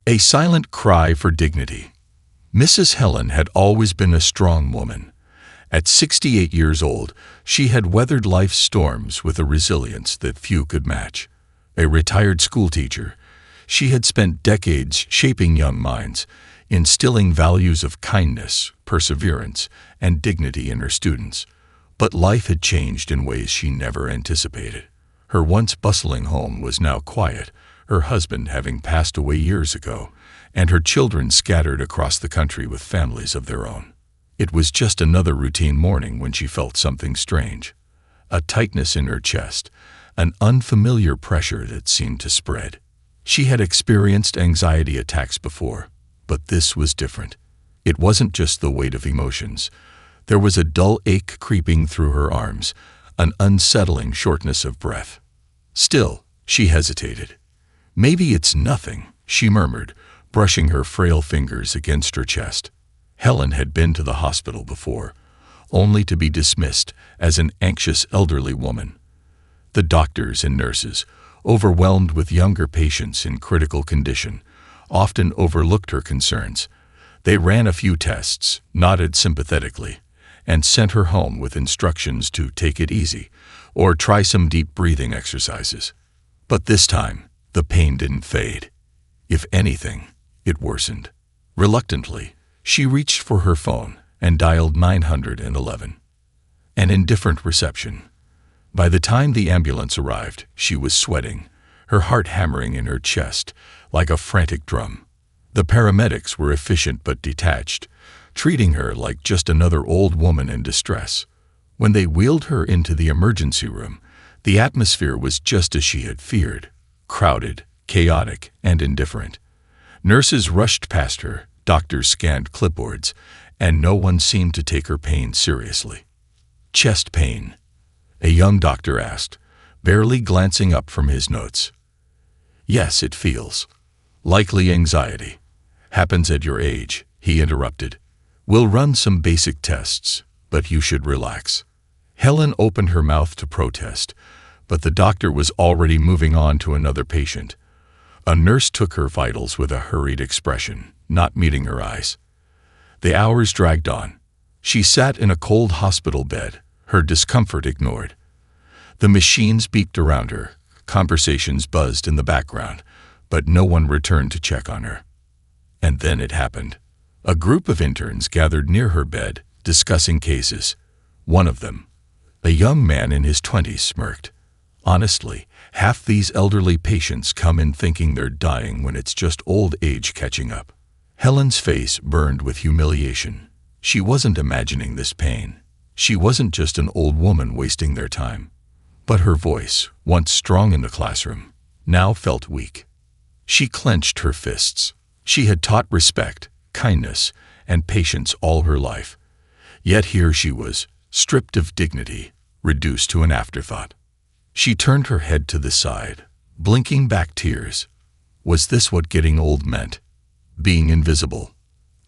A silent cry for dignity. Mrs. Helen had always been a strong woman. At 68 years old, she had weathered life's storms with a resilience that few could match. A retired schoolteacher, she had spent decades shaping young minds, instilling values of kindness, perseverance, and dignity in her students. But life had changed in ways she never anticipated. Her once bustling home was now quiet, her husband having passed away years ago, and her children scattered across the country with families of their own. It was just another routine morning when she felt something strange. A tightness in her chest, an unfamiliar pressure that seemed to spread. She had experienced anxiety attacks before, but this was different. It wasn't just the weight of emotions. There was a dull ache creeping through her arms, an unsettling shortness of breath. Still, she hesitated. "Maybe it's nothing," she murmured, brushing her frail fingers against her chest. Helen had been to the hospital before, only to be dismissed as an anxious elderly woman. The doctors and nurses, overwhelmed with younger patients in critical condition, often overlooked her concerns. They ran a few tests, nodded sympathetically, and sent her home with instructions to take it easy or try some deep breathing exercises. But this time, the pain didn't fade. If anything, it worsened. Reluctantly, she reached for her phone and dialed 911. An indifferent reception. By the time the ambulance arrived, she was sweating, her heart hammering in her chest like a frantic drum. The paramedics were efficient but detached, treating her like just another old woman in distress. When they wheeled her into the emergency room, the atmosphere was just as she had feared, crowded, chaotic, and indifferent. Nurses rushed past her, doctors scanned clipboards, and no one seemed to take her pain seriously. "Chest pain?" a young doctor asked, barely glancing up from his notes. "Yes, it feels. Likely anxiety. Happens at your age," he interrupted. "We'll run some basic tests, but you should relax." Helen opened her mouth to protest, but the doctor was already moving on to another patient. A nurse took her vitals with a hurried expression, not meeting her eyes. The hours dragged on. She sat in a cold hospital bed, her discomfort ignored. The machines beeped around her, conversations buzzed in the background, but no one returned to check on her. And then it happened. A group of interns gathered near her bed, discussing cases. One of them, a young man in his 20s, smirked. "Honestly, half these elderly patients come in thinking they're dying when it's just old age catching up." Helen's face burned with humiliation. She wasn't imagining this pain. She wasn't just an old woman wasting their time. But her voice, once strong in the classroom, now felt weak. She clenched her fists. She had taught respect, kindness, and patience all her life. Yet here she was, stripped of dignity, reduced to an afterthought. She turned her head to the side, blinking back tears. Was this what getting old meant? Being invisible.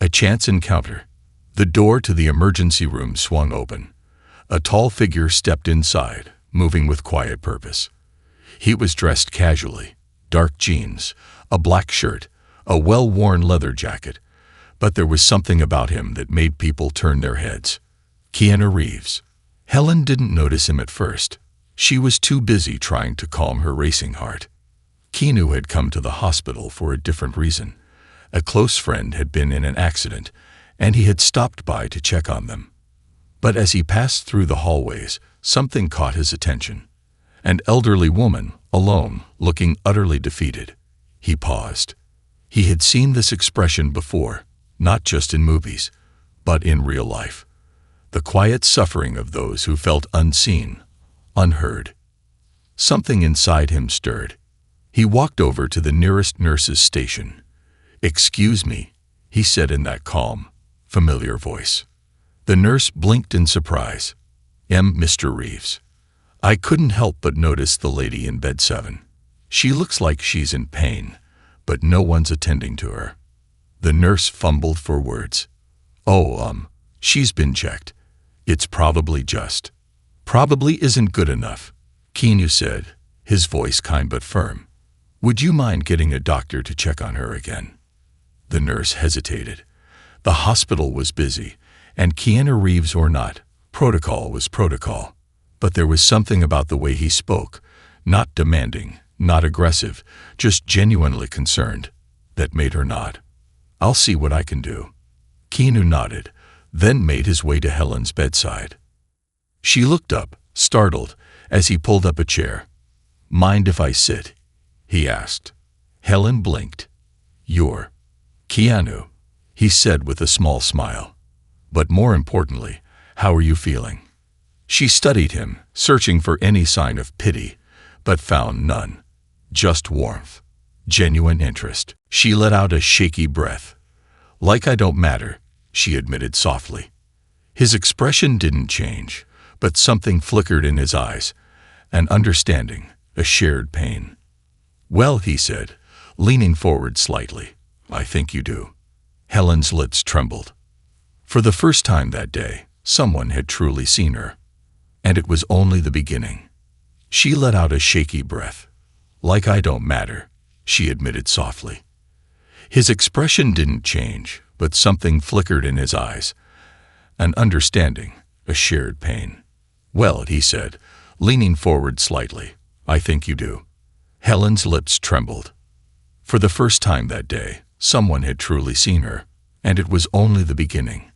A chance encounter. The door to the emergency room swung open. A tall figure stepped inside, moving with quiet purpose. He was dressed casually, dark jeans, a black shirt, a well-worn leather jacket, but there was something about him that made people turn their heads. Keanu Reeves. Helen didn't notice him at first. She was too busy trying to calm her racing heart. Keanu had come to the hospital for a different reason. A close friend had been in an accident, and he had stopped by to check on them. But as he passed through the hallways, something caught his attention. An elderly woman, alone, looking utterly defeated. He paused. He had seen this expression before, not just in movies, but in real life. The quiet suffering of those who felt unseen, unheard. Something inside him stirred. He walked over to the nearest nurse's station. "Excuse me," he said in that calm, familiar voice. The nurse blinked in surprise. "Mr. Reeves." "I couldn't help but notice the lady in bed 7. She looks like she's in pain, but no one's attending to her." The nurse fumbled for words. She's been checked. It's probably just." "Probably isn't good enough," Keanu said, his voice kind but firm. "Would you mind getting a doctor to check on her again?" The nurse hesitated. The hospital was busy, and Keanu Reeves or not, protocol was protocol. But there was something about the way he spoke, not demanding, not aggressive, just genuinely concerned, that made her nod. "I'll see what I can do." Keanu nodded, then made his way to Helen's bedside. She looked up, startled, as he pulled up a chair. "Mind if I sit?" he asked. Helen blinked. "You're Keanu," he said with a small smile. "But more importantly, how are you feeling?" She studied him, searching for any sign of pity, but found none. Just warmth. Genuine interest. She let out a shaky breath. "Like I don't matter," she admitted softly. His expression didn't change, but something flickered in his eyes. An understanding, a shared pain. "Well," he said, leaning forward slightly, "I think you do." Helen's lips trembled. For the first time that day, someone had truly seen her. And it was only the beginning. She let out a shaky breath. "Like I don't matter," she admitted softly. His expression didn't change, but something flickered in his eyes. An understanding, a shared pain. "Well," he said, leaning forward slightly, "I think you do." Helen's lips trembled. For the first time that day, someone had truly seen her, and it was only the beginning.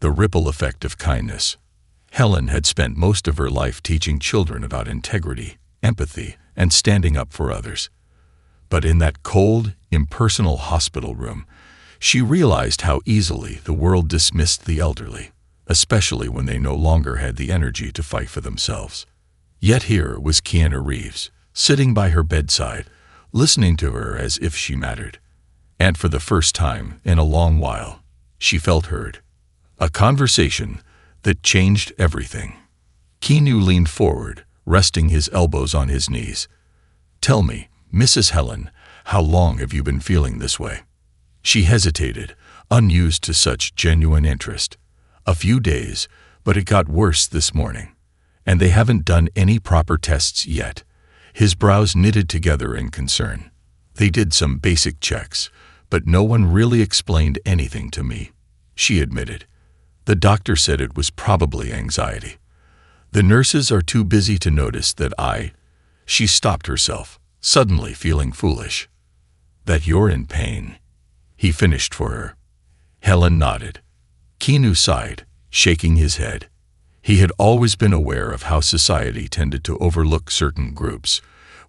The ripple effect of kindness. Helen had spent most of her life teaching children about integrity, empathy, and standing up for others. But in that cold, impersonal hospital room, she realized how easily the world dismissed the elderly, especially when they no longer had the energy to fight for themselves. Yet here was Keanu Reeves, sitting by her bedside, listening to her as if she mattered. And for the first time in a long while, she felt heard. A conversation that changed everything. Keanu leaned forward, resting his elbows on his knees. "Tell me, Mrs. Helen, how long have you been feeling this way?" She hesitated, unused to such genuine interest. "A few days, but it got worse this morning. And they haven't done any proper tests yet." His brows knitted together in concern. "They did some basic checks, but no one really explained anything to me," she admitted. "The doctor said it was probably anxiety. The nurses are too busy to notice that I—" She stopped herself, suddenly feeling foolish. "That you're in pain," he finished for her. Helen nodded. Keanu sighed, shaking his head. He had always been aware of how society tended to overlook certain groups,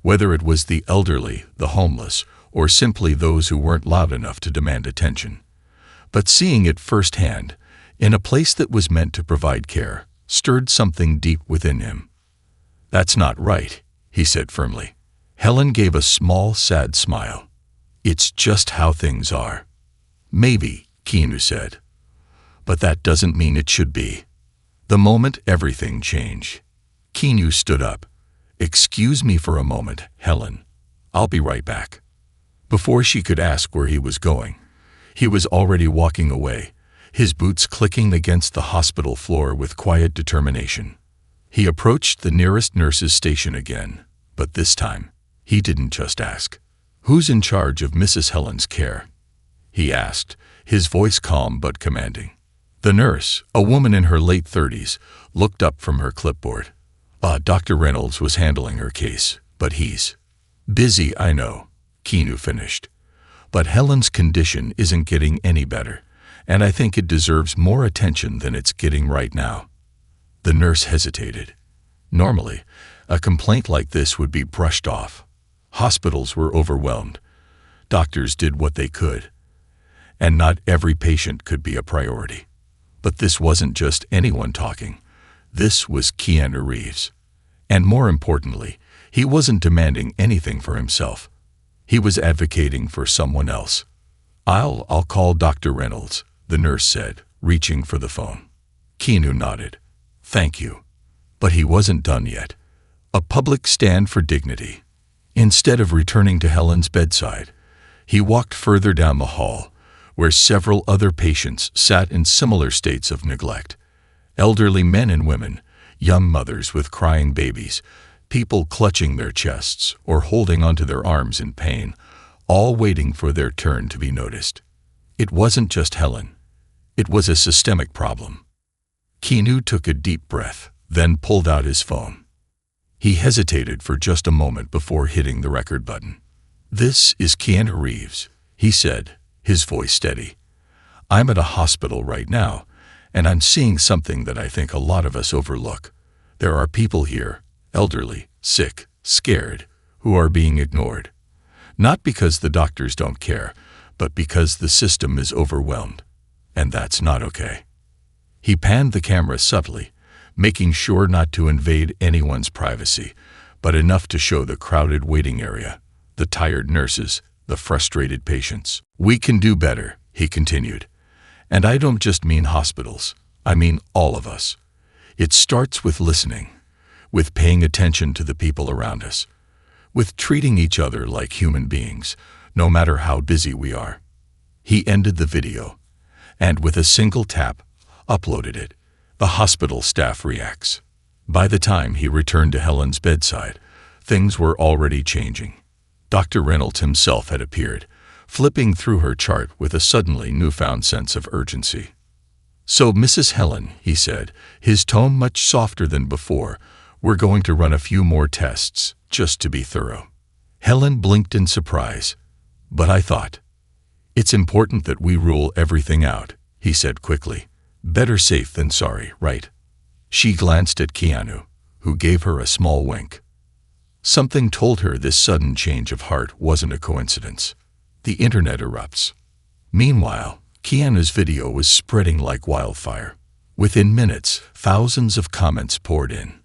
whether it was the elderly, the homeless, or simply those who weren't loud enough to demand attention. But seeing it firsthand, in a place that was meant to provide care, stirred something deep within him. "That's not right," he said firmly. Helen gave a small, sad smile. "It's just how things are." "Maybe," Keanu said. "But that doesn't mean it should be." The moment everything changed. Keanu stood up. "Excuse me for a moment, Helen. I'll be right back." Before she could ask where he was going, he was already walking away, his boots clicking against the hospital floor with quiet determination. He approached the nearest nurse's station again, but this time, he didn't just ask. "Who's in charge of Mrs. Helen's care?" he asked, his voice calm but commanding. The nurse, a woman in her late 30s, looked up from her clipboard. Dr. Reynolds was handling her case, but he's busy, I know," Keanu finished. "But Helen's condition isn't getting any better, and I think it deserves more attention than it's getting right now." The nurse hesitated. Normally, a complaint like this would be brushed off. Hospitals were overwhelmed. Doctors did what they could. And not every patient could be a priority. But this wasn't just anyone talking. This was Keanu Reeves. And more importantly, he wasn't demanding anything for himself. He was advocating for someone else. I'll call Dr. Reynolds," the nurse said, reaching for the phone. Keanu nodded. "Thank you." But he wasn't done yet. A public stand for dignity. Instead of returning to Helen's bedside, he walked further down the hall, where several other patients sat in similar states of neglect. Elderly men and women, young mothers with crying babies, people clutching their chests or holding onto their arms in pain, all waiting for their turn to be noticed. It wasn't just Helen. It was a systemic problem. Keanu took a deep breath, then pulled out his phone. He hesitated for just a moment before hitting the record button. "This is Keanu Reeves," he said, his voice steady. "I'm at a hospital right now, and I'm seeing something that I think a lot of us overlook. There are people here, elderly, sick, scared, who are being ignored. Not because the doctors don't care, but because the system is overwhelmed. And that's not okay." He panned the camera subtly, making sure not to invade anyone's privacy, but enough to show the crowded waiting area, the tired nurses, the frustrated patients. "We can do better," he continued. "And I don't just mean hospitals. I mean all of us. It starts with listening, with paying attention to the people around us, with treating each other like human beings, no matter how busy we are." He ended the video, and with a single tap, uploaded it. The hospital staff reacts. By the time he returned to Helen's bedside, things were already changing. Dr. Reynolds himself had appeared, flipping through her chart with a suddenly newfound sense of urgency. "So, Mrs. Helen," he said, his tone much softer than before, "we're going to run a few more tests, just to be thorough." Helen blinked in surprise. "But I thought—" "It's important that we rule everything out," he said quickly. "Better safe than sorry, right?" She glanced at Keanu, who gave her a small wink. Something told her this sudden change of heart wasn't a coincidence. The internet erupts. Meanwhile, Keanu's video was spreading like wildfire. Within minutes, thousands of comments poured in.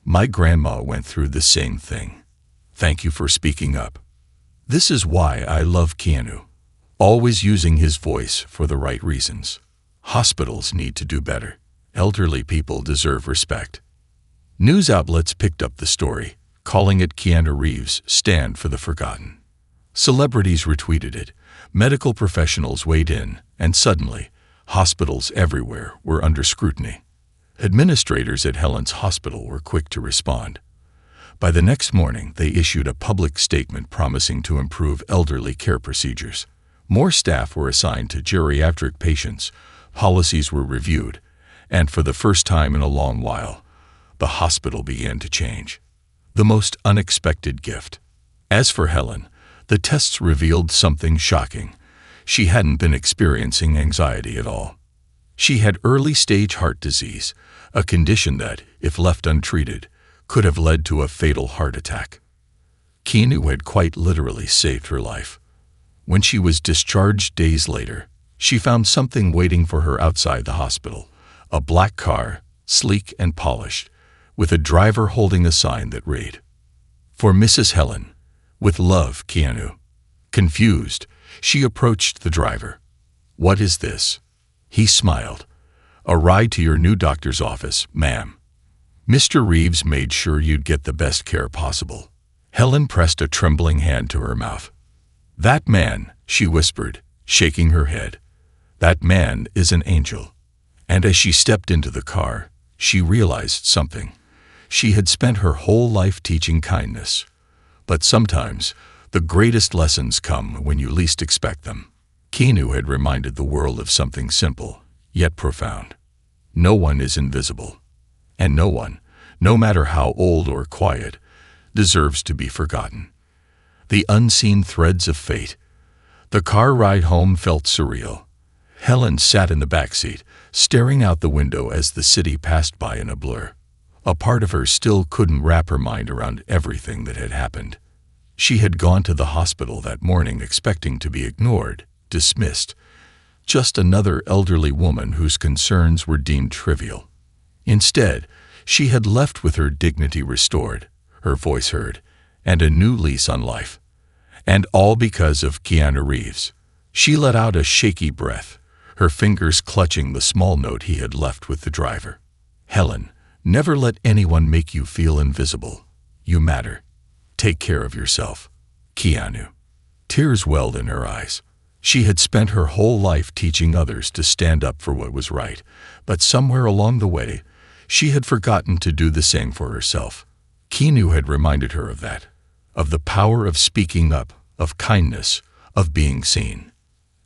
"My grandma went through the same thing. Thank you for speaking up. This is why I love Keanu. Always using his voice for the right reasons. Hospitals need to do better. Elderly people deserve respect." News outlets picked up the story, calling it Keanu Reeves' stand for the forgotten. Celebrities retweeted it, medical professionals weighed in, and suddenly, hospitals everywhere were under scrutiny. Administrators at Helen's hospital were quick to respond. By the next morning, they issued a public statement promising to improve elderly care procedures. More staff were assigned to geriatric patients, policies were reviewed, and for the first time in a long while, the hospital began to change. The most unexpected gift. As for Helen, the tests revealed something shocking. She hadn't been experiencing anxiety at all. She had early-stage heart disease, a condition that, if left untreated, could have led to a fatal heart attack. Keanu had quite literally saved her life. When she was discharged days later, she found something waiting for her outside the hospital, a black car, sleek and polished, with a driver holding a sign that read, "For Mrs. Helen, with love, Keanu." Confused, she approached the driver. "What is this?" He smiled. "A ride to your new doctor's office, ma'am. Mr. Reeves made sure you'd get the best care possible." Helen pressed a trembling hand to her mouth. "That man," she whispered, shaking her head, "that man is an angel." And as she stepped into the car, she realized something. She had spent her whole life teaching kindness. But sometimes, the greatest lessons come when you least expect them. Keanu had reminded the world of something simple, yet profound. No one is invisible. And no one, no matter how old or quiet, deserves to be forgotten. The unseen threads of fate. The car ride home felt surreal. Helen sat in the backseat, staring out the window as the city passed by in a blur. A part of her still couldn't wrap her mind around everything that had happened. She had gone to the hospital that morning expecting to be ignored, dismissed, just another elderly woman whose concerns were deemed trivial. Instead, she had left with her dignity restored, her voice heard, and a new lease on life. And all because of Keanu Reeves. She let out a shaky breath, her fingers clutching the small note he had left with the driver. "Helen, never let anyone make you feel invisible. You matter. Take care of yourself. Keanu." Tears welled in her eyes. She had spent her whole life teaching others to stand up for what was right, but somewhere along the way, she had forgotten to do the same for herself. Keanu had reminded her of that, of the power of speaking up, of kindness, of being seen.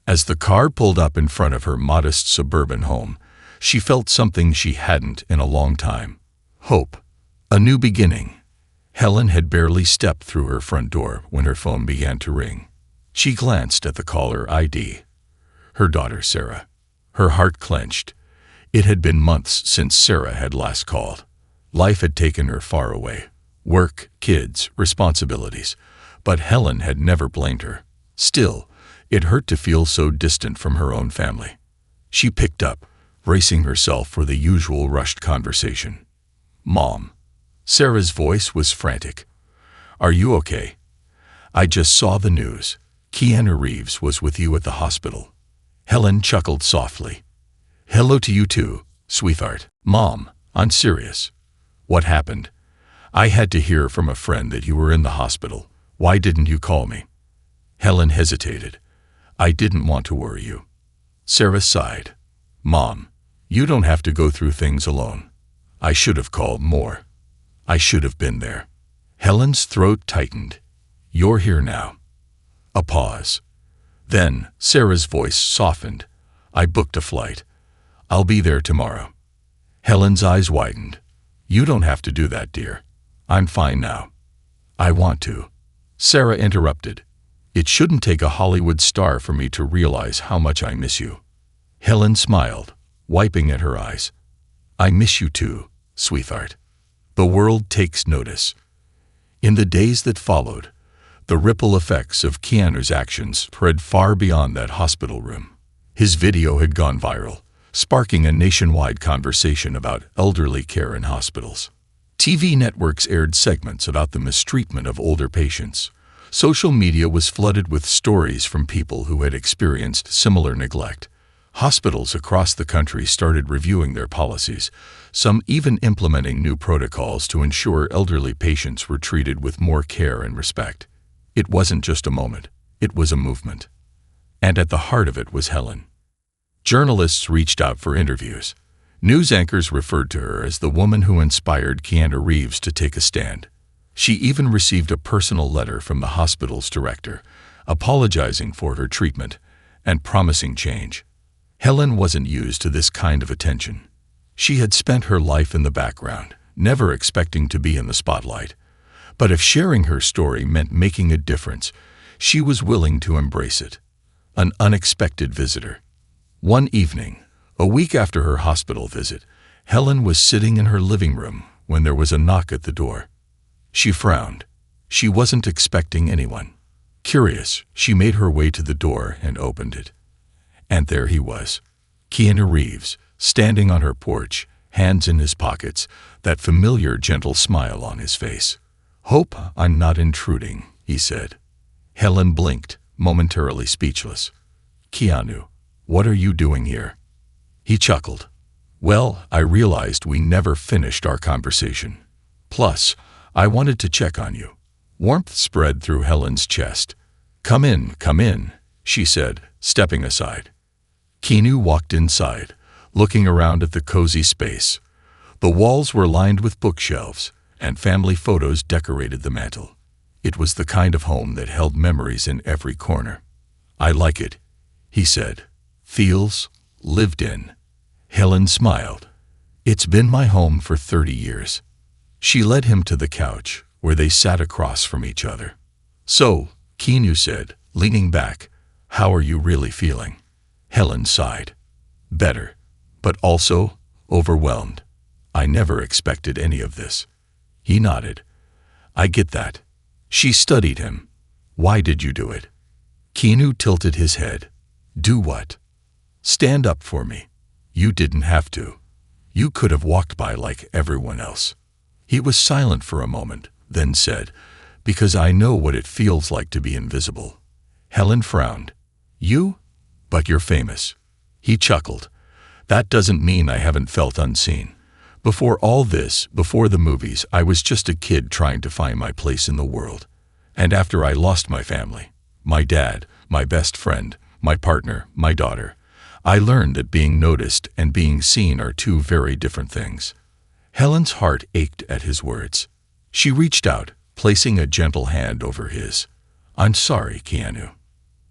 As the car pulled up in front of her modest suburban home, she felt something she hadn't in a long time. Hope. A new beginning. Helen had barely stepped through her front door when her phone began to ring. She glanced at the caller ID. Her daughter, Sarah. Her heart clenched. It had been months since Sarah had last called. Life had taken her far away. Work, kids, responsibilities. But Helen had never blamed her. Still, it hurt to feel so distant from her own family. She picked up, bracing herself for the usual rushed conversation. "Mom." Sarah's voice was frantic. "Are you okay? I just saw the news. Keanu Reeves was with you at the hospital." Helen chuckled softly. "Hello to you too, sweetheart." "Mom, I'm serious. What happened? I had to hear from a friend that you were in the hospital. Why didn't you call me?" Helen hesitated. "I didn't want to worry you." Sarah sighed. "Mom, you don't have to go through things alone. I should have called more. I should have been there." Helen's throat tightened. "You're here now." A pause. Then Sarah's voice softened. "I booked a flight. I'll be there tomorrow." Helen's eyes widened. "You don't have to do that, dear. I'm fine now." "I want to." Sarah interrupted. "It shouldn't take a Hollywood star for me to realize how much I miss you." Helen smiled, wiping at her eyes. "I miss you too, sweetheart." The world takes notice. In the days that followed, the ripple effects of Keanu's actions spread far beyond that hospital room. His video had gone viral, sparking a nationwide conversation about elderly care in hospitals. TV networks aired segments about the mistreatment of older patients. Social media was flooded with stories from people who had experienced similar neglect. Hospitals across the country started reviewing their policies, some even implementing new protocols to ensure elderly patients were treated with more care and respect. It wasn't just a moment, it was a movement. And at the heart of it was Helen. Journalists reached out for interviews. News anchors referred to her as the woman who inspired Keanu Reeves to take a stand. She even received a personal letter from the hospital's director, apologizing for her treatment and promising change. Helen wasn't used to this kind of attention. She had spent her life in the background, never expecting to be in the spotlight. But if sharing her story meant making a difference, she was willing to embrace it. An unexpected visitor. One evening, a week after her hospital visit, Helen was sitting in her living room when there was a knock at the door. She frowned. She wasn't expecting anyone. Curious, she made her way to the door and opened it. And there he was, Keanu Reeves, standing on her porch, hands in his pockets, that familiar gentle smile on his face. "Hope I'm not intruding," he said. Helen blinked, momentarily speechless. "Keanu, what are you doing here?" He chuckled. "Well, I realized we never finished our conversation. Plus, I wanted to check on you." Warmth spread through Helen's chest. Come in," she said, stepping aside. Keanu walked inside, looking around at the cozy space. The walls were lined with bookshelves, and family photos decorated the mantel. It was the kind of home that held memories in every corner. "I like it," he said. "Feels lived in." Helen smiled. "It's been my home for 30 years. She led him to the couch, where they sat across from each other. "So," Keanu said, leaning back, "how are you really feeling?" Helen sighed. "Better, but also overwhelmed. I never expected any of this." He nodded. "I get that." She studied him. "Why did you do it?" Keanu tilted his head. "Do what?" "Stand up for me. You didn't have to. You could have walked by like everyone else." He was silent for a moment, then said, "Because I know what it feels like to be invisible." Helen frowned. "You? But you're famous." He chuckled. "That doesn't mean I haven't felt unseen. Before all this, before the movies, I was just a kid trying to find my place in the world. And after I lost my family, my dad, my best friend, my partner, my daughter, I learned that being noticed and being seen are two very different things." Helen's heart ached at his words. She reached out, placing a gentle hand over his. "I'm sorry, Keanu."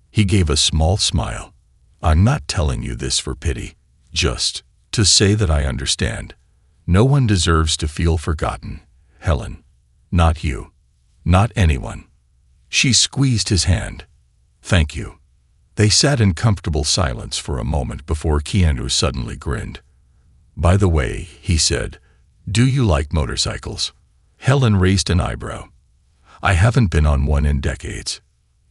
He gave a small smile. I'm not telling you this for pity, just to say that I understand. No one deserves to feel forgotten, Helen. Not you. Not anyone. She squeezed his hand. Thank you. They sat in comfortable silence for a moment before Keanu suddenly grinned. By the way, he said, do you like motorcycles? Helen raised an eyebrow. I haven't been on one in decades.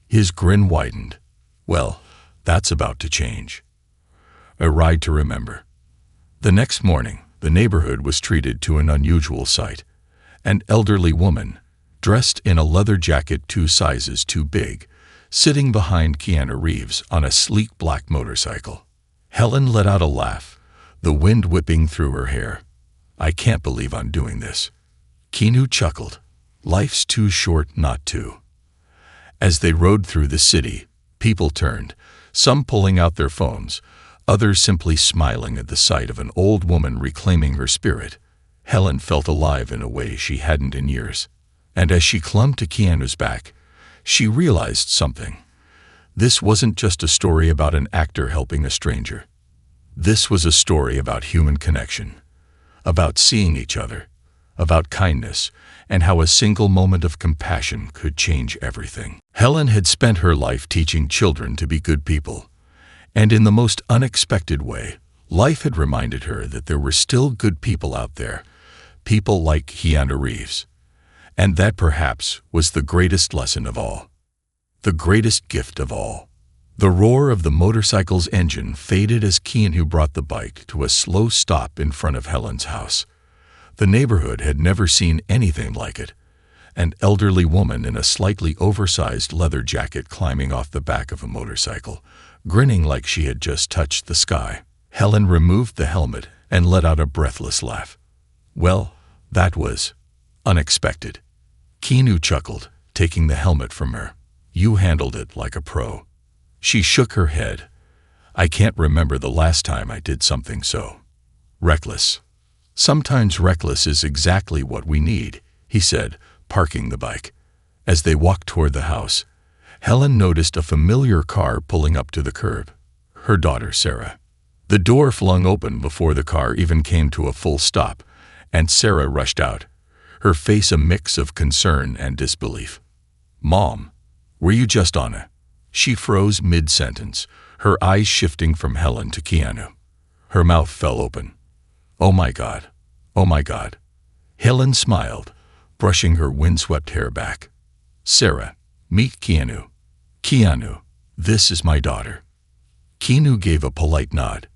His grin widened. Well, that's about to change. A ride to remember. The next morning, the neighborhood was treated to an unusual sight. An elderly woman, dressed in a leather jacket 2 sizes too big, sitting behind Keanu Reeves on a sleek black motorcycle. Helen let out a laugh, the wind whipping through her hair. I can't believe I'm doing this. Keanu chuckled. Life's too short not to. As they rode through the city, people turned, some pulling out their phones, others simply smiling at the sight of an old woman reclaiming her spirit. Helen felt alive in a way she hadn't in years. And as she clung to Keanu's back, she realized something. This wasn't just a story about an actor helping a stranger. This was a story about human connection, about seeing each other, about kindness, and how a single moment of compassion could change everything. Helen had spent her life teaching children to be good people, and in the most unexpected way, life had reminded her that there were still good people out there, people like Keanu Reeves. And that perhaps was the greatest lesson of all, the greatest gift of all. The roar of the motorcycle's engine faded as Keanu brought the bike to a slow stop in front of Helen's house. The neighborhood had never seen anything like it. An elderly woman in a slightly oversized leather jacket climbing off the back of a motorcycle, grinning like she had just touched the sky. Helen removed the helmet and let out a breathless laugh. Well, that was unexpected. Keanu chuckled, taking the helmet from her. You handled it like a pro. She shook her head. I can't remember the last time I did something so reckless. Sometimes reckless is exactly what we need, he said, parking the bike. As they walked toward the house, Helen noticed a familiar car pulling up to the curb. Her daughter, Sarah. The door flung open before the car even came to a full stop, and Sarah rushed out, her face a mix of concern and disbelief. Mom, were you just on a... She froze mid-sentence, her eyes shifting from Helen to Keanu. Her mouth fell open. Oh my God. Oh my God. Helen smiled, brushing her windswept hair back. Sarah, meet Keanu. Keanu, this is my daughter. Keanu gave a polite nod.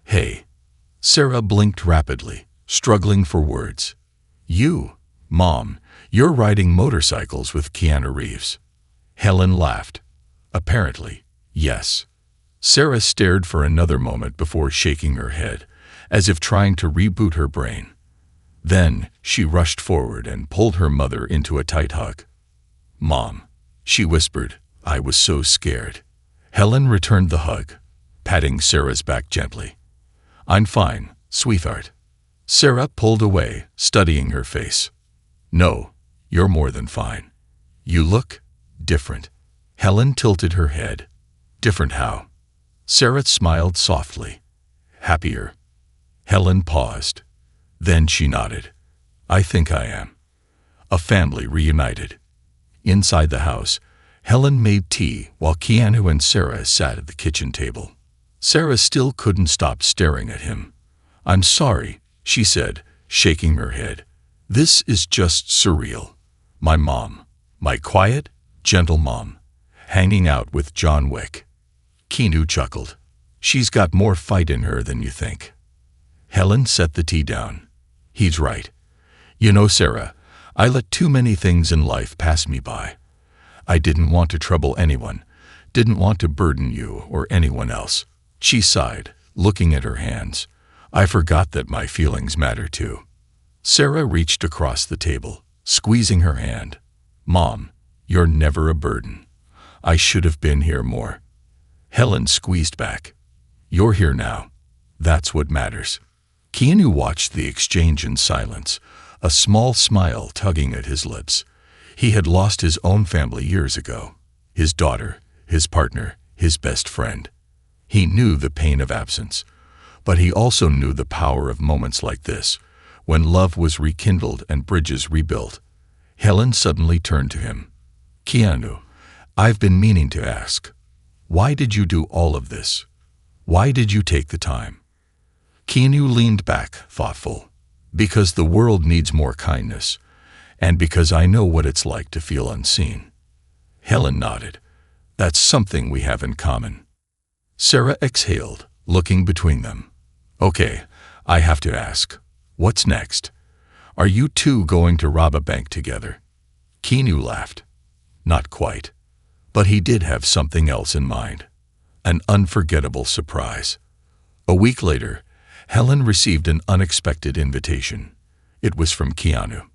Hey. Sarah blinked rapidly, struggling for words. You, Mom, you're riding motorcycles with Keanu Reeves. Helen laughed. Apparently, yes. Sarah stared for another moment before shaking her head, as if trying to reboot her brain. Then she rushed forward and pulled her mother into a tight hug. Mom, she whispered, I was so scared. Helen returned the hug, patting Sarah's back gently. I'm fine, sweetheart. Sarah pulled away, studying her face. No, you're more than fine. You look different. Helen tilted her head. Different how? Sarah smiled softly. Happier. Helen paused. Then she nodded. I think I am. A family reunited. Inside the house, Helen made tea while Keanu and Sarah sat at the kitchen table. Sarah still couldn't stop staring at him. I'm sorry, she said, shaking her head. This is just surreal. My mom, my quiet, gentle mom, hanging out with John Wick. Keanu chuckled. She's got more fight in her than you think. Helen set the tea down. He's right. You know, Sarah, I let too many things in life pass me by. I didn't want to trouble anyone, didn't want to burden you or anyone else. She sighed, looking at her hands. I forgot that my feelings matter too. Sarah reached across the table, squeezing her hand. Mom, you're never a burden. I should have been here more. Helen squeezed back. You're here now. That's what matters. Keanu watched the exchange in silence, a small smile tugging at his lips. He had lost his own family years ago. His daughter, his partner, his best friend. He knew the pain of absence, but he also knew the power of moments like this, when love was rekindled and bridges rebuilt. Helen suddenly turned to him. "Keanu, I've been meaning to ask. Why did you do all of this? Why did you take the time?" Keanu leaned back, thoughtful. "Because the world needs more kindness, and because I know what it's like to feel unseen." Helen nodded. "That's something we have in common." Sarah exhaled, looking between them. "Okay, I have to ask. What's next? Are you two going to rob a bank together?" Keanu laughed. Not quite. But he did have something else in mind. An unforgettable surprise. A week later, Helen received an unexpected invitation. It was from Keanu.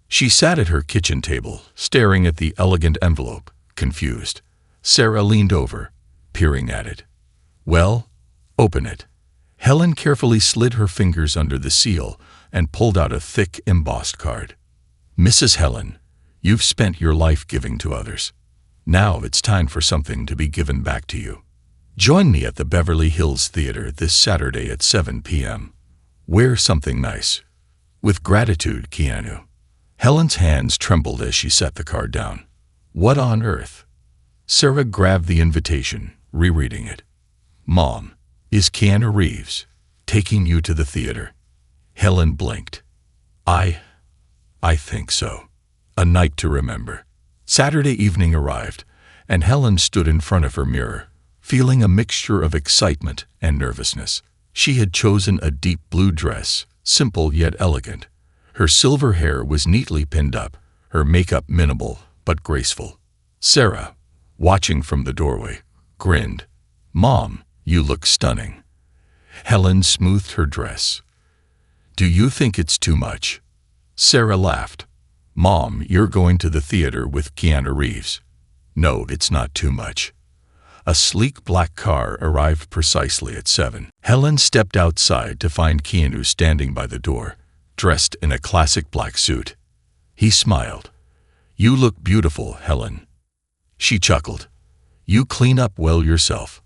She sat at her kitchen table, staring at the elegant envelope, confused. Sarah leaned over, peering at it. "Well, open it." Helen carefully slid her fingers under the seal and pulled out a thick, embossed card. "Mrs. Helen, you've spent your life giving to others. Now it's time for something to be given back to you. Join me at the Beverly Hills Theater this Saturday at 7 p.m. Wear something nice. With gratitude, Keanu." Helen's hands trembled as she set the card down. "What on earth?" Sarah grabbed the invitation, rereading it. "Mom, is Keanu Reeves taking you to the theater?" Helen blinked. I think so. A night to remember." Saturday evening arrived, and Helen stood in front of her mirror, feeling a mixture of excitement and nervousness. She had chosen a deep blue dress, simple yet elegant. Her silver hair was neatly pinned up, her makeup minimal but graceful. Sarah, watching from the doorway, grinned. "Mom, you look stunning." Helen smoothed her dress. "Do you think it's too much?" Sarah laughed. "Mom, you're going to the theater with Keanu Reeves. No, it's not too much." A sleek black car arrived precisely at 7. Helen stepped outside to find Keanu standing by the door, dressed in a classic black suit. He smiled. "You look beautiful, Helen." She chuckled. "You clean up well yourself."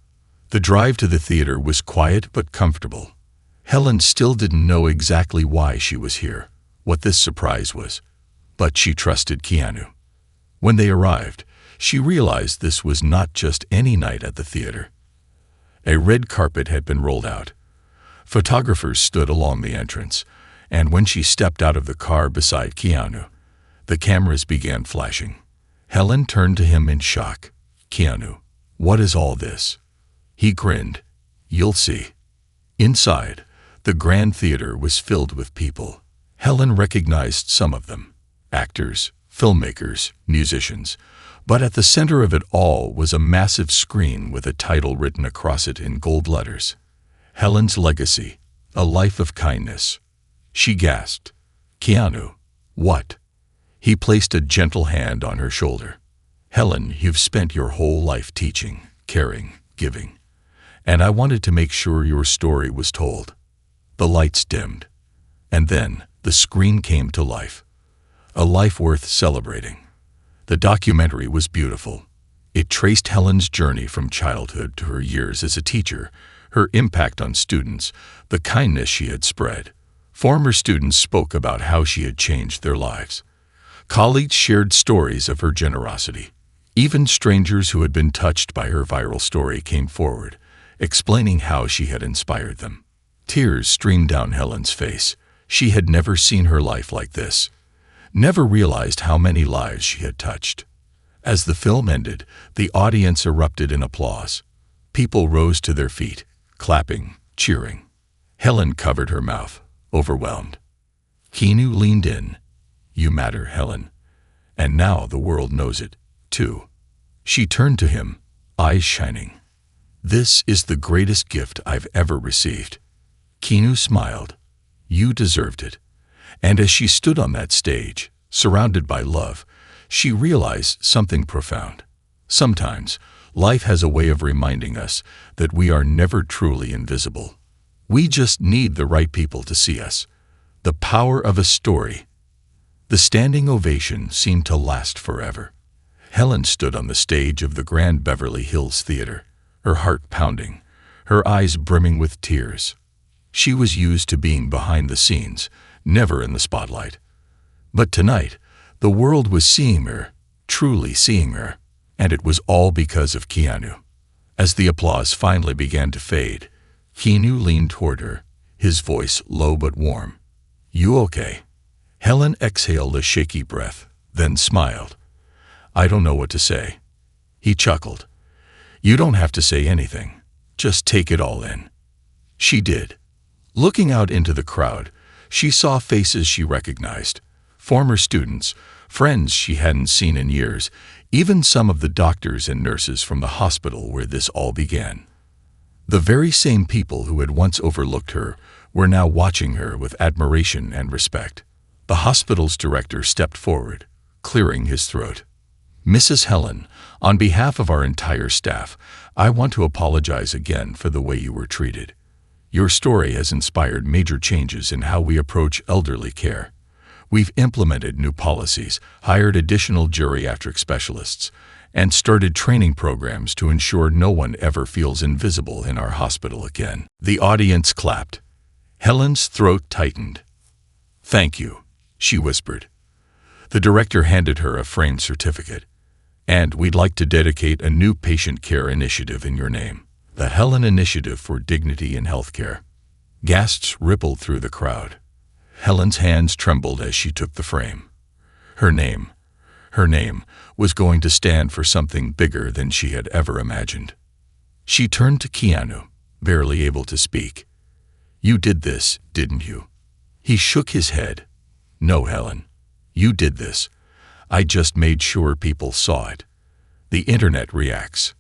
The drive to the theater was quiet but comfortable. Helen still didn't know exactly why she was here, what this surprise was, but she trusted Keanu. When they arrived, she realized this was not just any night at the theater. A red carpet had been rolled out. Photographers stood along the entrance, and when she stepped out of the car beside Keanu, the cameras began flashing. Helen turned to him in shock. "Keanu, what is all this?" He grinned. "You'll see." Inside, the Grand Theater was filled with people. Helen recognized some of them. Actors, filmmakers, musicians. But at the center of it all was a massive screen with a title written across it in gold letters. Helen's Legacy, A Life of Kindness. She gasped. "Keanu, what?" He placed a gentle hand on her shoulder. "Helen, you've spent your whole life teaching, caring, giving. And I wanted to make sure your story was told." The lights dimmed. And then the screen came to life. A life worth celebrating. The documentary was beautiful. It traced Helen's journey from childhood to her years as a teacher, her impact on students, the kindness she had spread. Former students spoke about how she had changed their lives. Colleagues shared stories of her generosity. Even strangers who had been touched by her viral story came forward, explaining how she had inspired them. Tears streamed down Helen's face. She had never seen her life like this, never realized how many lives she had touched. As the film ended, the audience erupted in applause. People rose to their feet, clapping, cheering. Helen covered her mouth, overwhelmed. Keanu leaned in. "You matter, Helen. And now the world knows it, too." She turned to him, eyes shining. "This is the greatest gift I've ever received." Keanu smiled. "You deserved it." And as she stood on that stage, surrounded by love, she realized something profound. Sometimes, life has a way of reminding us that we are never truly invisible. We just need the right people to see us. The power of a story. The standing ovation seemed to last forever. Helen stood on the stage of the Grand Beverly Hills Theater, her heart pounding, her eyes brimming with tears. She was used to being behind the scenes, never in the spotlight. But tonight, the world was seeing her, truly seeing her, and it was all because of Keanu. As the applause finally began to fade, Keanu leaned toward her, his voice low but warm. "You okay?" Helen exhaled a shaky breath, then smiled. "I don't know what to say." He chuckled. "You don't have to say anything. Just take it all in." She did. Looking out into the crowd, she saw faces she recognized, former students, friends she hadn't seen in years, even some of the doctors and nurses from the hospital where this all began. The very same people who had once overlooked her were now watching her with admiration and respect. The hospital's director stepped forward, clearing his throat. "Mrs. Helen, on behalf of our entire staff, I want to apologize again for the way you were treated. Your story has inspired major changes in how we approach elderly care. We've implemented new policies, hired additional geriatric specialists, and started training programs to ensure no one ever feels invisible in our hospital again." The audience clapped. Helen's throat tightened. "Thank you," she whispered. The director handed her a framed certificate. "And we'd like to dedicate a new patient care initiative in your name, the Helen Initiative for Dignity in Healthcare." Gasps rippled through the crowd. Helen's hands trembled as she took the frame. Her name was going to stand for something bigger than she had ever imagined. She turned to Keanu, barely able to speak. "You did this, didn't you?" He shook his head. "No, Helen. You did this. I just made sure people saw it." The internet reacts.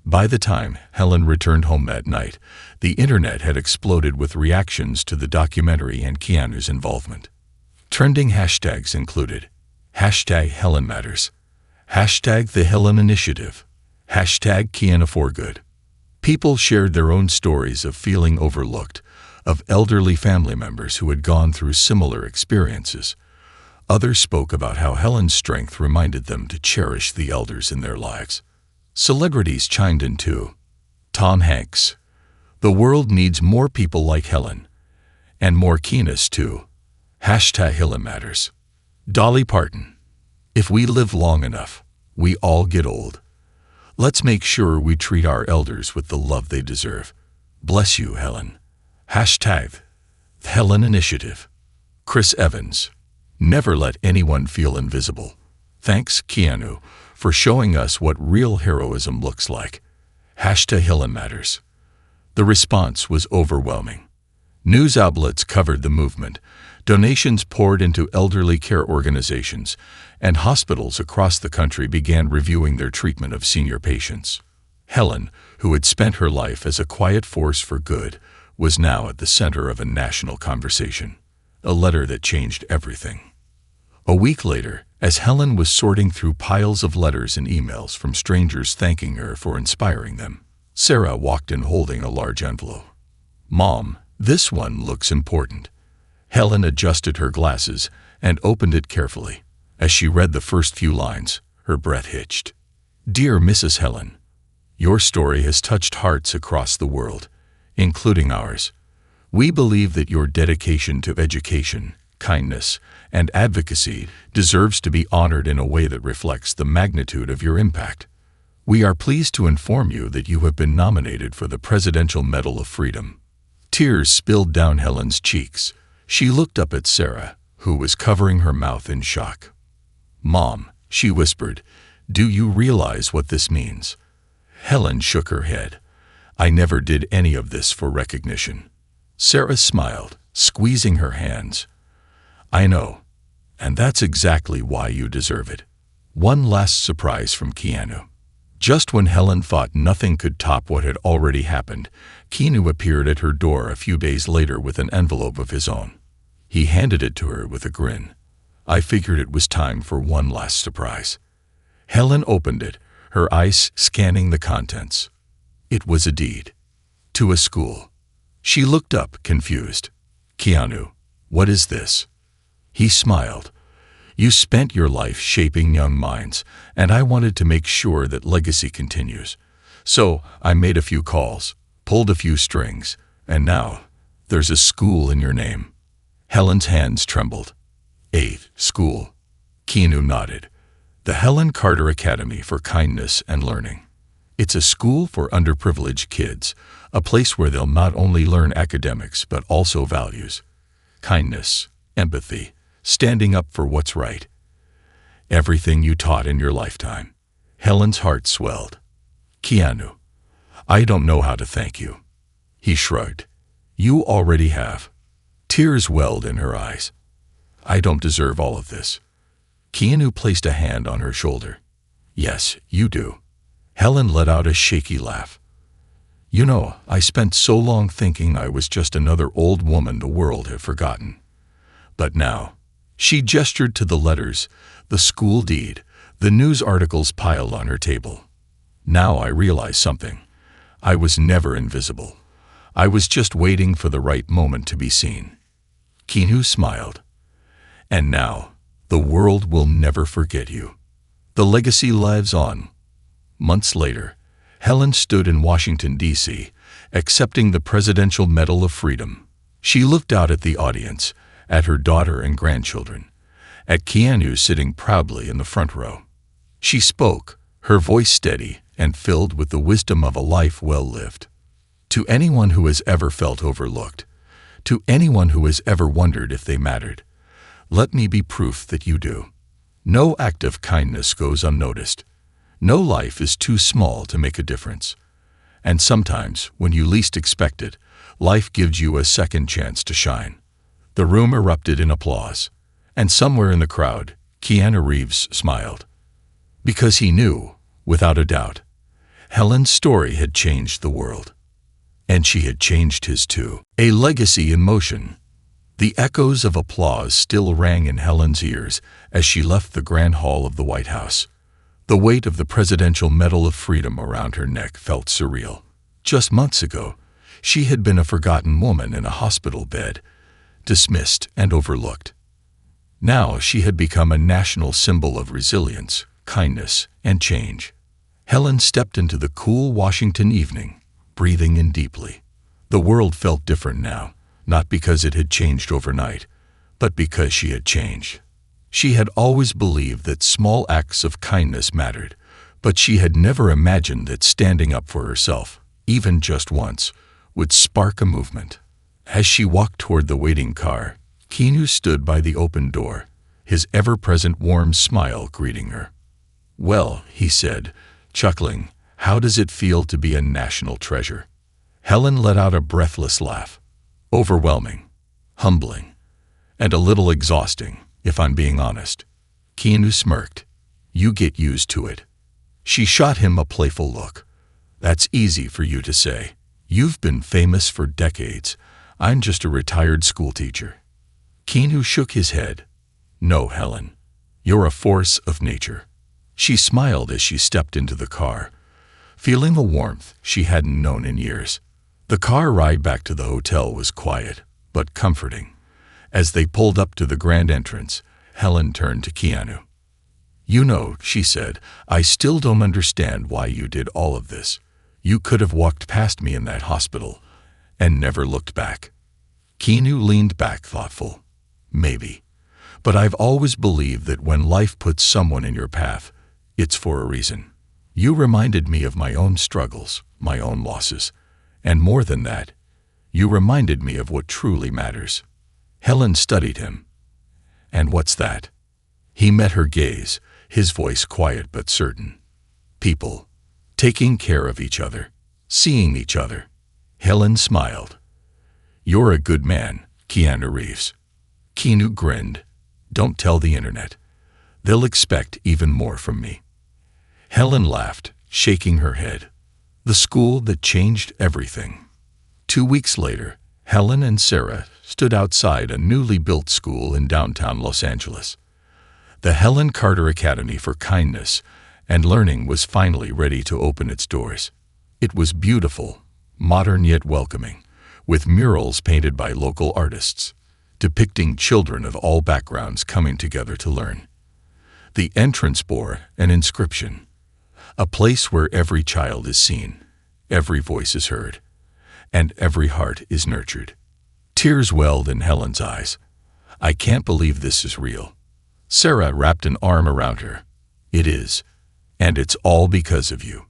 By the time Helen returned home that night, the internet had exploded with reactions to the documentary and Keanu's involvement. Trending hashtags included #HelenMatters, #The Helen Initiative, #KeanuForGood. People shared their own stories of feeling overlooked, of elderly family members who had gone through similar experiences. Others spoke about how Helen's strength reminded them to cherish the elders in their lives. Celebrities chimed in too. Tom Hanks, "The world needs more people like Helen." And more keenness too. #HelenMatters. Dolly Parton, "If we live long enough, we all get old. Let's make sure we treat our elders with the love they deserve. Bless you, Helen." #Helen Initiative. Chris Evans, "Never let anyone feel invisible. Thanks, Keanu, for showing us what real heroism looks like." #HelenMatters. The response was overwhelming. News outlets covered the movement, donations poured into elderly care organizations, and hospitals across the country began reviewing their treatment of senior patients. Helen, who had spent her life as a quiet force for good, was now at the center of a national conversation, a letter that changed everything. A week later, as Helen was sorting through piles of letters and emails from strangers thanking her for inspiring them, Sarah walked in holding a large envelope. "Mom, this one looks important." Helen adjusted her glasses and opened it carefully. As she read the first few lines, her breath hitched. "Dear Mrs. Helen, your story has touched hearts across the world, including ours. We believe that your dedication to education, kindness, and advocacy deserves to be honored in a way that reflects the magnitude of your impact. We are pleased to inform you that you have been nominated for the Presidential Medal of Freedom." Tears spilled down Helen's cheeks. She looked up at Sarah, who was covering her mouth in shock. "Mom," she whispered, "do you realize what this means?" Helen shook her head. "I never did any of this for recognition." Sarah smiled, squeezing her hands. "I know, and that's exactly why you deserve it." One last surprise from Keanu. Just when Helen thought nothing could top what had already happened, Keanu appeared at her door a few days later with an envelope of his own. He handed it to her with a grin. "I figured it was time for one last surprise." Helen opened it, her eyes scanning the contents. It was a deed. To a school. She looked up, confused. "Keanu, what is this?" He smiled. "You spent your life shaping young minds, and I wanted to make sure that legacy continues. So I made a few calls, pulled a few strings, and now there's a school in your name. Helen's hands trembled. School. Keanu nodded. The Helen Carter Academy for Kindness and Learning. It's a school for underprivileged kids, a place where they'll not only learn academics but also values. Kindness, empathy, standing up for what's right. Everything you taught in your lifetime. Helen's heart swelled. Keanu, I don't know how to thank you. He shrugged. You already have. Tears welled in her eyes. I don't deserve all of this. Keanu placed a hand on her shoulder. Yes, you do. Helen let out a shaky laugh. You know, I spent so long thinking I was just another old woman the world had forgotten. But now, she gestured to the letters, the school deed, the news articles piled on her table. Now I realize something. I was never invisible. I was just waiting for the right moment to be seen. Keanu smiled. And now, the world will never forget you. The legacy lives on. Months later, Helen stood in Washington, D.C., accepting the Presidential Medal of Freedom. She looked out at the audience, at her daughter and grandchildren, at Keanu sitting proudly in the front row. She spoke, her voice steady and filled with the wisdom of a life well lived. To anyone who has ever felt overlooked, to anyone who has ever wondered if they mattered, let me be proof that you do. No act of kindness goes unnoticed. No life is too small to make a difference. And sometimes, when you least expect it, life gives you a second chance to shine. The room erupted in applause, and somewhere in the crowd, Keanu Reeves smiled. Because he knew, without a doubt, Helen's story had changed the world. And she had changed his too. A legacy in motion. The echoes of applause still rang in Helen's ears as she left the grand hall of the White House. The weight of the Presidential Medal of Freedom around her neck felt surreal. Just months ago, she had been a forgotten woman in a hospital bed, dismissed and overlooked. Now she had become a national symbol of resilience, kindness, and change. Helen stepped into the cool Washington evening, breathing in deeply. The world felt different now, not because it had changed overnight, but because she had changed. She had always believed that small acts of kindness mattered, but she had never imagined that standing up for herself, even just once, would spark a movement. As she walked toward the waiting car, Keanu stood by the open door, his ever-present warm smile greeting her. Well, he said, chuckling, how does it feel to be a national treasure? Helen let out a breathless laugh. Overwhelming, humbling, and a little exhausting, if I'm being honest. Keanu smirked. You get used to it. She shot him a playful look. That's easy for you to say. You've been famous for decades. I'm just a retired schoolteacher. Keanu shook his head. No, Helen. You're a force of nature. She smiled as she stepped into the car, feeling a warmth she hadn't known in years. The car ride back to the hotel was quiet, but comforting. As they pulled up to the grand entrance, Helen turned to Keanu. You know, she said, I still don't understand why you did all of this. You could have walked past me in that hospital and never looked back. Keanu leaned back thoughtful. Maybe. But I've always believed that when life puts someone in your path, it's for a reason. You reminded me of my own struggles, my own losses. And more than that, you reminded me of what truly matters. Helen studied him. And what's that? He met her gaze, his voice quiet but certain. People. Taking care of each other. Seeing each other. Helen smiled. You're a good man, Keanu Reeves. Keanu grinned. Don't tell the internet. They'll expect even more from me. Helen laughed, shaking her head. The school that changed everything. 2 weeks later, Helen and Sarah stood outside a newly built school in downtown Los Angeles. The Helen Carter Academy for Kindness and Learning was finally ready to open its doors. It was beautiful, modern yet welcoming, with murals painted by local artists, depicting children of all backgrounds coming together to learn. The entrance bore an inscription, a place where every child is seen, every voice is heard, and every heart is nurtured. Tears welled in Helen's eyes. I can't believe this is real. Sarah wrapped an arm around her. It is, and it's all because of you.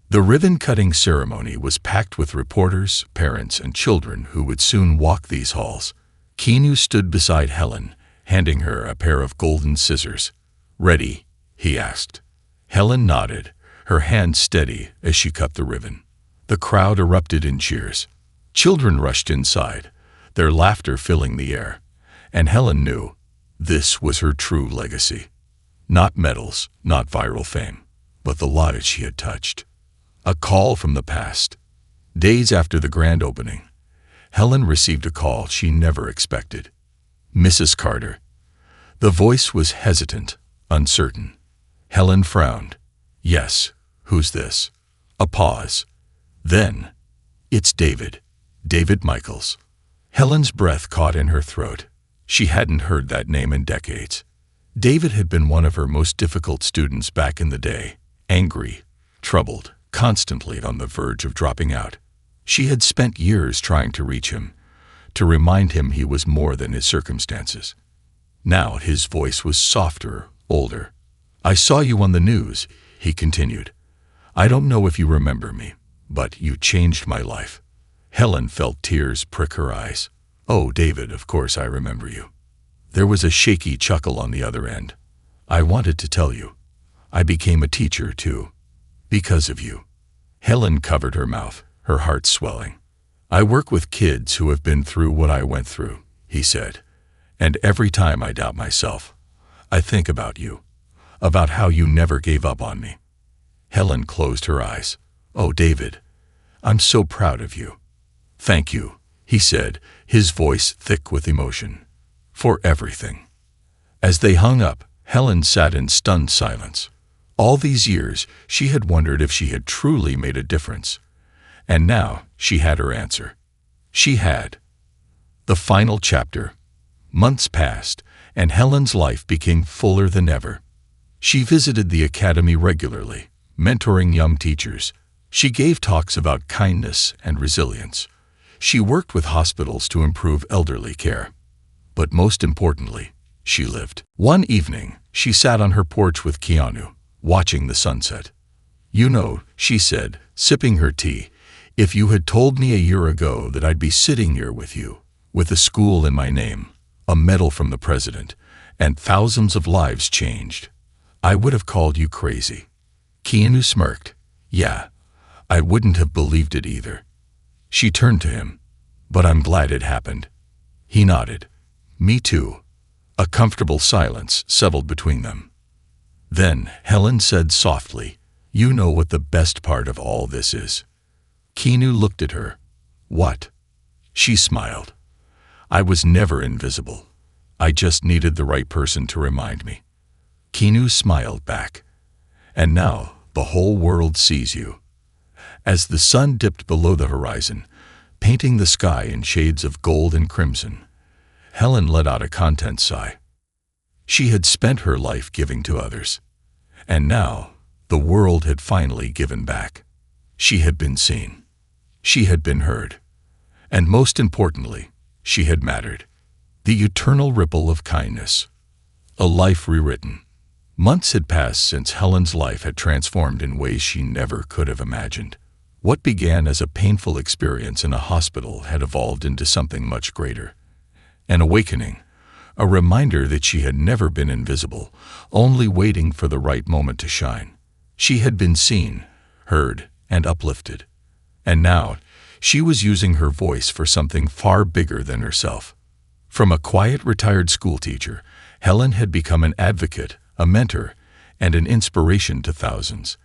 The ribbon-cutting ceremony was packed with reporters, parents, and children who would soon walk these halls. Keanu stood beside Helen, handing her a pair of golden scissors. "Ready?" he asked. Helen nodded, her hand steady as she cut the ribbon. The crowd erupted in cheers. Children rushed inside, their laughter filling the air. And Helen knew this was her true legacy. Not medals, not viral fame, but the lives she had touched. A call from the past. Days after the grand opening, Helen received a call she never expected. "Mrs. Carter." The voice was hesitant, uncertain. Helen frowned. "Yes, who's this?" A pause. Then, "It's David. David Michaels." Helen's breath caught in her throat. She hadn't heard that name in decades. David had been one of her most difficult students back in the day, angry, troubled, constantly on the verge of dropping out. She had spent years trying to reach him, to remind him he was more than his circumstances. Now his voice was softer, older. "I saw you on the news," he continued. "I don't know if you remember me, but you changed my life." Helen felt tears prick her eyes. "Oh, David, of course I remember you." There was a shaky chuckle on the other end. "I wanted to tell you. I became a teacher, too. Because of you." Helen covered her mouth, her heart swelling. "I work with kids who have been through what I went through," he said. "And every time I doubt myself, I think about you, about how you never gave up on me." Helen closed her eyes. "Oh, David, I'm so proud of you." "Thank you," he said, his voice thick with emotion. "For everything." As they hung up, Helen sat in stunned silence. All these years, she had wondered if she had truly made a difference. And now, she had her answer. She had. The final chapter. Months passed, and Helen's life became fuller than ever. She visited the academy regularly, mentoring young teachers. She gave talks about kindness and resilience. She worked with hospitals to improve elderly care. But most importantly, she lived. One evening, she sat on her porch with Keanu, watching the sunset. "You know," she said, sipping her tea, "if you had told me a year ago that I'd be sitting here with you, with a school in my name, a medal from the president, and thousands of lives changed, I would have called you crazy." Keanu smirked. "Yeah, I wouldn't have believed it either." She turned to him. "But I'm glad it happened." He nodded. "Me too." A comfortable silence settled between them. Then Helen said softly, "You know what the best part of all this is?" Keanu looked at her. "What?" She smiled. "I was never invisible. I just needed the right person to remind me." Keanu smiled back. "And now the whole world sees you." As the sun dipped below the horizon, painting the sky in shades of gold and crimson, Helen let out a content sigh. She had spent her life giving to others, and now the world had finally given back. She had been seen. She had been heard. And most importantly, she had mattered. The eternal ripple of kindness. A life rewritten. Months had passed since Helen's life had transformed in ways she never could have imagined. What began as a painful experience in a hospital had evolved into something much greater. An awakening, a reminder that she had never been invisible, only waiting for the right moment to shine. She had been seen, heard, and uplifted. And now, she was using her voice for something far bigger than herself. From a quiet retired schoolteacher, Helen had become an advocate, a mentor, and an inspiration to thousands.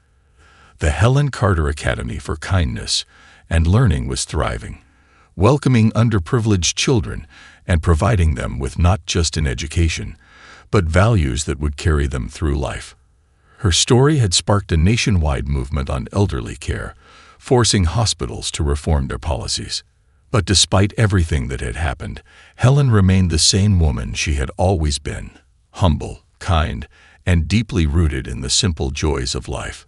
The Helen Carter Academy for Kindness and Learning was thriving, welcoming underprivileged children and providing them with not just an education, but values that would carry them through life. Her story had sparked a nationwide movement on elderly care, forcing hospitals to reform their policies. But despite everything that had happened, Helen remained the same woman she had always been, humble, kind, and deeply rooted in the simple joys of life.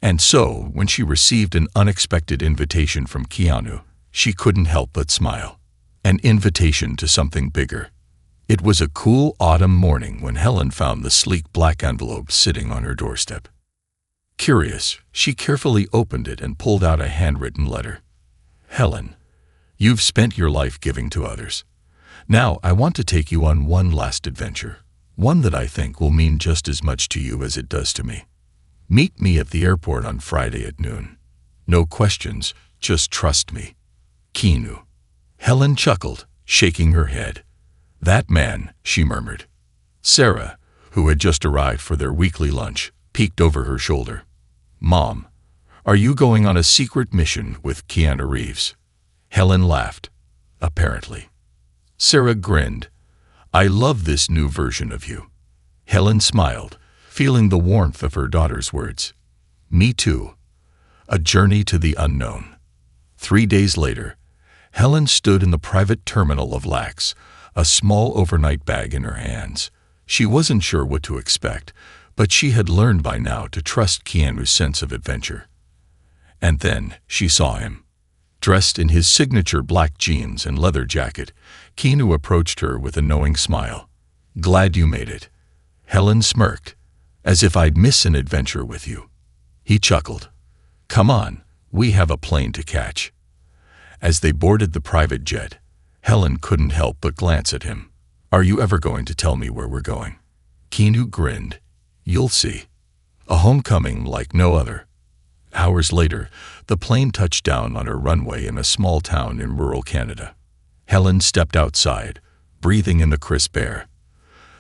And so, when she received an unexpected invitation from Keanu, She couldn't help but smile. An invitation to something bigger. It was a cool autumn morning when Helen found the sleek black envelope sitting on her doorstep. Curious, she carefully opened it and pulled out a handwritten letter. Helen, you've spent your life giving to others. Now I want to take you on one last adventure, one that I think will mean just as much to you as it does to me. Meet me at the airport on Friday at noon. No questions, just trust me. Keanu. Helen chuckled, shaking her head. That man, she murmured. Sarah, who had just arrived for their weekly lunch, peeked over her shoulder. Mom, are you going on a secret mission with Keanu Reeves? Helen laughed. Apparently. Sarah grinned. I love this new version of you. Helen smiled, feeling the warmth of her daughter's words. Me too. A journey to the unknown. 3 days later, Helen stood in the private terminal of LAX, a small overnight bag in her hands. She wasn't sure what to expect, but she had learned by now to trust Keanu's sense of adventure. And then she saw him. Dressed in his signature black jeans and leather jacket, Keanu approached her with a knowing smile. Glad you made it. Helen smirked, as if I'd miss an adventure with you. He chuckled. Come on, we have a plane to catch. As they boarded the private jet, Helen couldn't help but glance at him. Are you ever going to tell me where we're going? Keanu grinned. You'll see. A homecoming like no other. Hours later, the plane touched down on a runway in a small town in rural Canada. Helen stepped outside, breathing in the crisp air.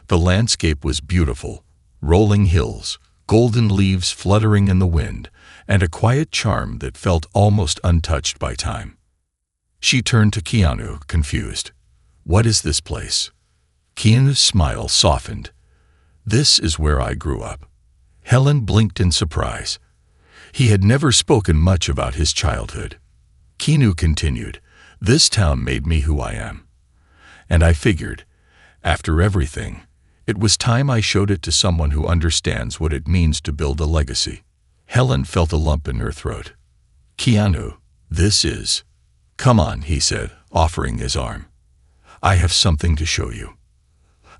The landscape was beautiful. Rolling hills, golden leaves fluttering in the wind, and a quiet charm that felt almost untouched by time. She turned to Keanu, confused. What is this place? Keanu's smile softened. This is where I grew up. Helen blinked in surprise. He had never spoken much about his childhood. Keanu continued, This town made me who I am. And I figured, after everything, it was time I showed it to someone who understands what it means to build a legacy. Helen felt a lump in her throat. Keanu, this is... Come on, he said, offering his arm. I have something to show you.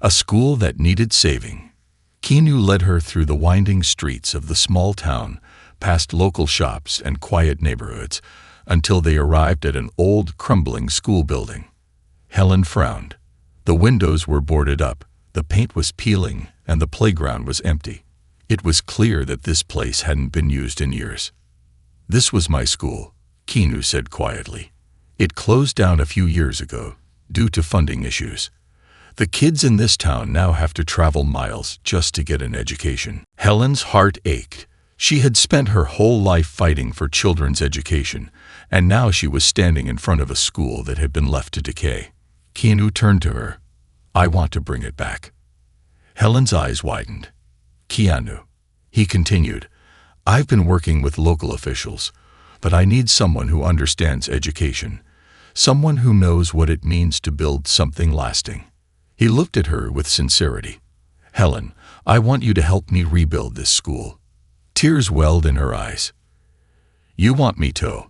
A school that needed saving. Keanu led her through the winding streets of the small town, past local shops and quiet neighborhoods, until they arrived at an old, crumbling school building. Helen frowned. The windows were boarded up, the paint was peeling, and the playground was empty. It was clear that this place hadn't been used in years. This was my school, Keanu said quietly. It closed down a few years ago, due to funding issues. The kids in this town now have to travel miles just to get an education. Helen's heart ached. She had spent her whole life fighting for children's education, and now she was standing in front of a school that had been left to decay. Keanu turned to her. I want to bring it back. Helen's eyes widened. Keanu, he continued, I've been working with local officials, but I need someone who understands education, someone who knows what it means to build something lasting. He looked at her with sincerity. Helen, I want you to help me rebuild this school. Tears welled in her eyes. You want me to?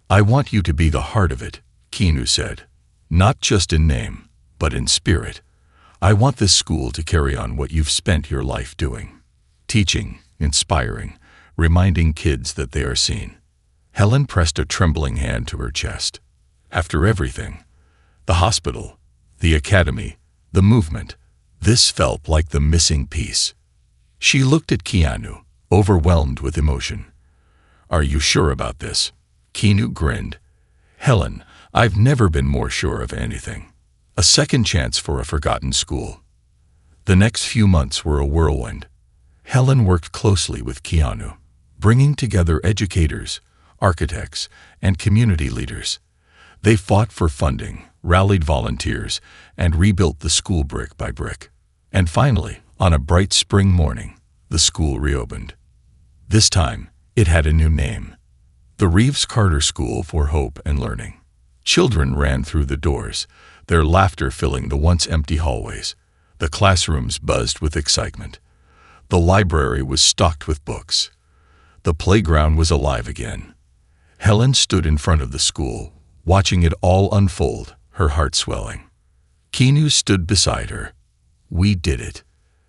I want you to be the heart of it, Keanu said. Not just in name, but in spirit. I want this school to carry on what you've spent your life doing. Teaching, inspiring, reminding kids that they are seen. Helen pressed a trembling hand to her chest. After everything, the hospital, the academy, the movement, this felt like the missing piece. She looked at Keanu, overwhelmed with emotion. Are you sure about this? Keanu grinned. Helen, I've never been more sure of anything. A second chance for a forgotten school. The next few months were a whirlwind. Helen worked closely with Keanu, bringing together educators, architects, and community leaders. They fought for funding, rallied volunteers, and rebuilt the school brick by brick. And finally, on a bright spring morning, the school reopened. This time, it had a new name. The Reeves Carter School for Hope and Learning. Children ran through the doors, their laughter filling the once empty hallways. The classrooms buzzed with excitement. The library was stocked with books. The playground was alive again. Helen stood in front of the school, watching it all unfold, her heart swelling. Keanu stood beside her. "We did it."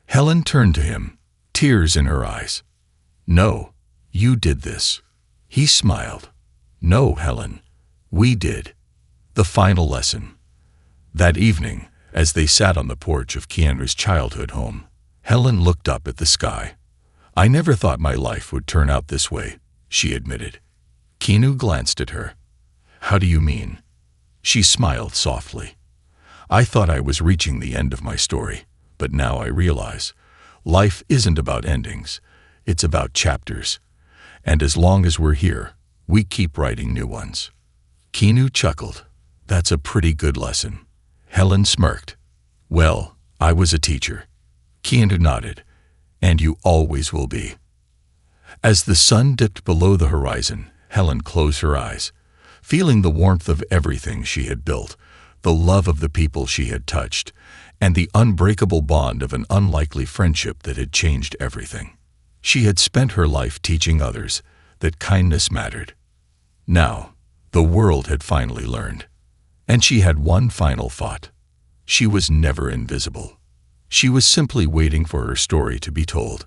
Helen turned to him, tears in her eyes. "No, you did this." He smiled. "No, Helen, we did." The final lesson. That evening, as they sat on the porch of Keanu's childhood home, Helen looked up at the sky. "I never thought my life would turn out this way," she admitted. Keanu glanced at her. "How do you mean?" She smiled softly. "I thought I was reaching the end of my story, but now I realize life isn't about endings, it's about chapters. And as long as we're here, we keep writing new ones." Keanu chuckled. "That's a pretty good lesson." Helen smirked. "Well, I was a teacher." Keanu nodded. "And you always will be." As the sun dipped below the horizon, Helen closed her eyes, feeling the warmth of everything she had built, the love of the people she had touched, and the unbreakable bond of an unlikely friendship that had changed everything. She had spent her life teaching others that kindness mattered. Now, the world had finally learned. And she had one final thought. She was never invisible. She was simply waiting for her story to be told.